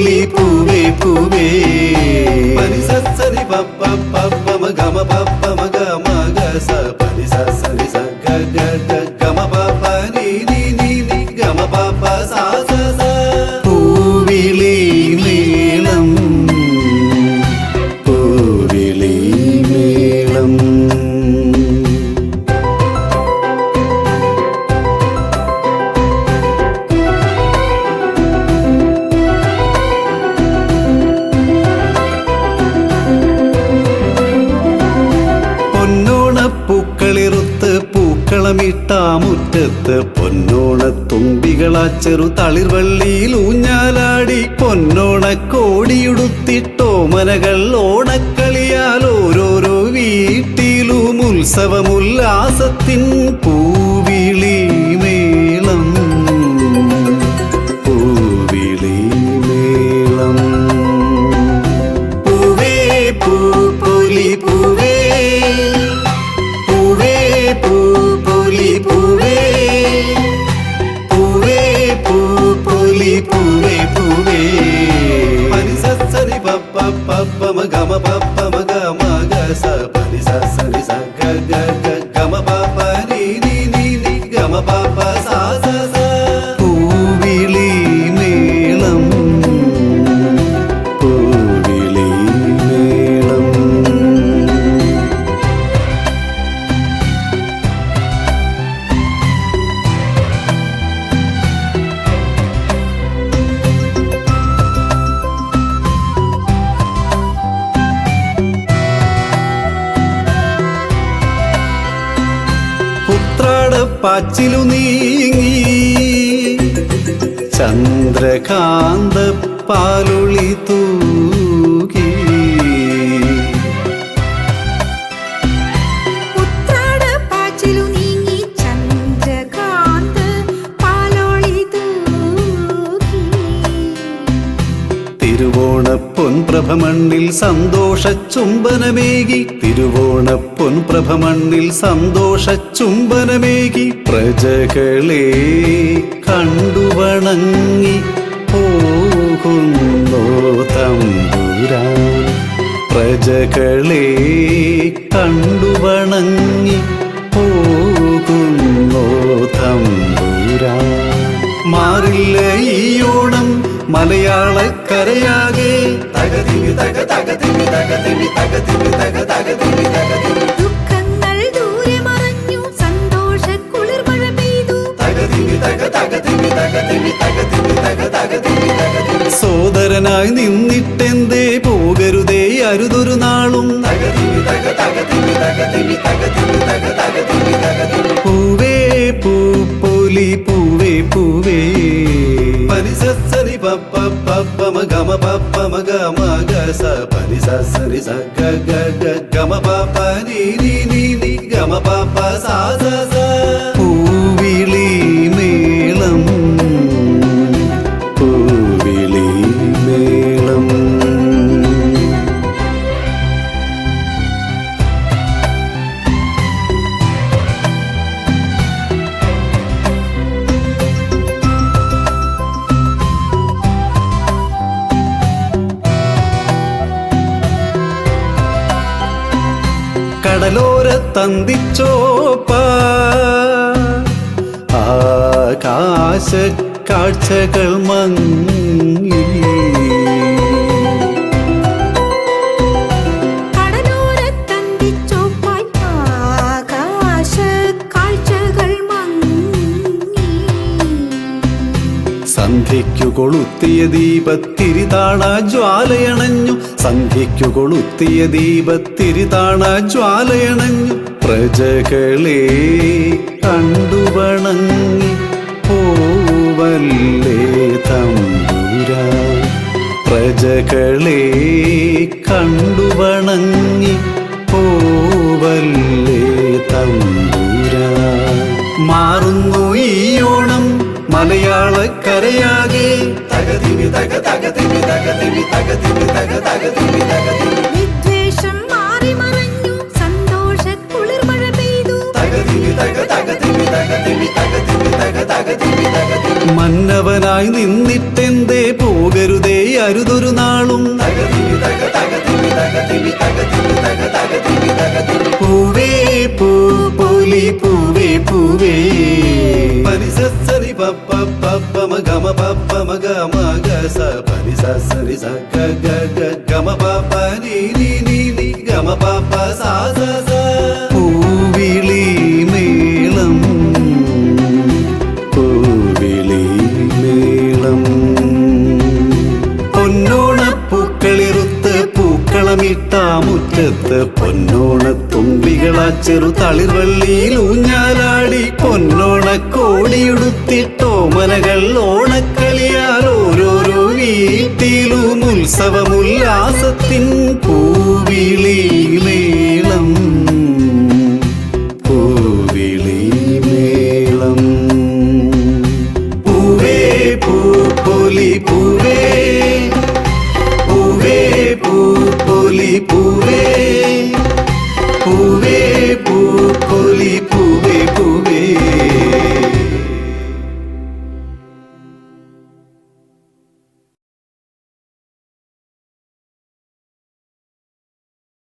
പൂവിളി പൂവേ പൂവേ പനി സരി പപ്പ പപ്പ മഗമ പപ്പ മഗ മഗ സ പനി സരി സ ഗ ഗ ഗ ഗമ പപ്പ നീ നീ നീ നീ ഗമ പപ്പ സ സ സ പൂവിളി മേളം പൂവിളി മേളം പൂക്കളിറുത്ത് പൂക്കളമിട്ടാമുറ്റത്ത് പൊന്നോണത്തുമ്പികളാ ചെറു തളിർവള്ളിയിൽ ഊഞ്ഞാലാടി പൊന്നോണക്കോടിയുടുത്തിട്ടോമനകൾ ഓണക്കളിയാൽ ഓരോരോ വീട്ടിലും ഉത്സവമുല്ലാസത്തിൻ പൂവിളി മേളം പൂവിളി മേളം പൂവേ പൂപ്പൊലി പൂവേ പൂപ്പൊലി പൂവേ പൂവേ പൂപ്പൊലി പൂവേ പൂവേ പനി സരി പപ്പ പപ്പ മഗമ പപ്പ മഗ മഗ സ പനി സരി സ ഗ ഗ ഗ ഗമ പപ്പ നീ നീ നീ നീ ഗമ പപ്പ സ സ സ പൂവിളി മേളം പൂവിളി മേളം പാച്ചിലു നീങ്ങി ചന്ദ്രകാന്ത പാലുളി തൂകി പാച്ചിലു നീങ്ങി ചന്ദ്രകാന്ത പാലോളി തൂകി തിരുവോണപ്പൊൻപ്രഭമണ്ണിൽ സന്തോഷച്ചുംബനമേകി തിരുവോണപ്പൊൻപ്രഭമണ്ണിൽ സന്തോഷച്ചുംബനമേകി പ്രജകളെ കണ്ടുവണങ്ങി പോകുന്നോ തമ്പുരാൻ പ്രജകളെ കണ്ടുവണങ്ങി പോകുന്നോ തമ്പുരാൻ മാറില്ല ഈ ഓണം മലയാളക്കരയാകെ തകതിമി തക തകതിമി തകതിമി തകതിമി തക തകതിമി തകതിമി ദുഃഖങ്ങൾ ദൂരെ മറഞ്ഞു സന്തോഷ കുളിർമഴ പെയ്തു തകതിമി തക തകതിമി തകതിമി തകതിമി തക തകതിമി തകതിമി സോദരനായി നിന്നിട്ടെന്തേ പോകരുതേ അരുതൊരു നാളും തകതിമി തക തകതിമി തകതിമി തകതിമി തക തകതിമി തകതിമി പൂവേ പൂപ്പൊലി പൂവേ പൂവേ പനി സരി പപ്പ പപ്പ മഗമ പപ്പ മഗ മഗ സ പനി സരി സ ഗ ഗ ഗ ഗമ പപ്പ നീ നീ നീ നീ ഗമ പപ്പ സ സ സ പൂവിളി മേളം പൂവിളി മേളം കടലോര തന്തിച്ചോപ്പ ആകാശ കാഴ്ചകൾ മങ്ങി കടലോര തന്തിച്ചോപ്പായി ആകാശ കാഴ്ചകൾ മങ്ങി സന്ധ്യയ്ക്കു കൊളുത്തിയ ദീപത്തിരിതാണ ജ്വാലയണഞ്ഞു സന്ധ്യയ്ക്കു കൊളുത്തിയ ദീപത്തിരിതാണ ജ്വാലയണഞ്ഞു പ്രജകളെ കണ്ടുവണങ്ങി പോവല്ലേ തമ്പുരാൻ പ്രജകളെ കണ്ടുവണങ്ങി പോവല്ലേ തമ്പുരാൻ മാറുന്നു ഈ ഓണം മലയാളക്കരയാകെ തകതിമി തക തകതിമി തകതിമി തകതിമി തക തകതിമി തകതിമി വിദ്വേഷം മാറി മറഞ്ഞു സന്തോഷ കുളിർമഴ പെയ്തു തകതിമി തക തകതിമി തകതിമി തകതിമി തക തകതിമി തകതിമി മന്നവനായി നിന്നിട്ടെന്തേ പോകരുതേ അരുതൊരു നാളും പൂവേ പൂ പോലി പൂവേ പൂവേ പരിസരി പപ്പ പപ്പ മഗമ പപ്പ മഗ മഗ സ പരിസരി സ ഗ ഗ ഗ ഗമ പപ്പ നീ നീ നീ നീ ഗമ പപ്പ സ സ സ പൂവിളി മേളം പൂവിളി മേളം പൊന്നോണപ്പൂക്കളിറുത്ത് പൂക്കളമിട്ട മുറ്റത്ത് പൊന്നോണത്തുമ്പികളാ ചെറു തളിർവള്ളിയിൽ ഊഞ്ഞാലാടി പൊന്നോണക്കോടിയുടുത്തിട്ടോ മനകൾ ഓണക്കളിയാൽ ഓരോരോ വീട്ടിലും ഉത്സവമുല്ലാസത്തിൻ പൂവിളി മേളം പൂവിളി മേളം പൂവേ പൂ പോലി പൂവേ പൂവേ പൂ പോലി പൂവേ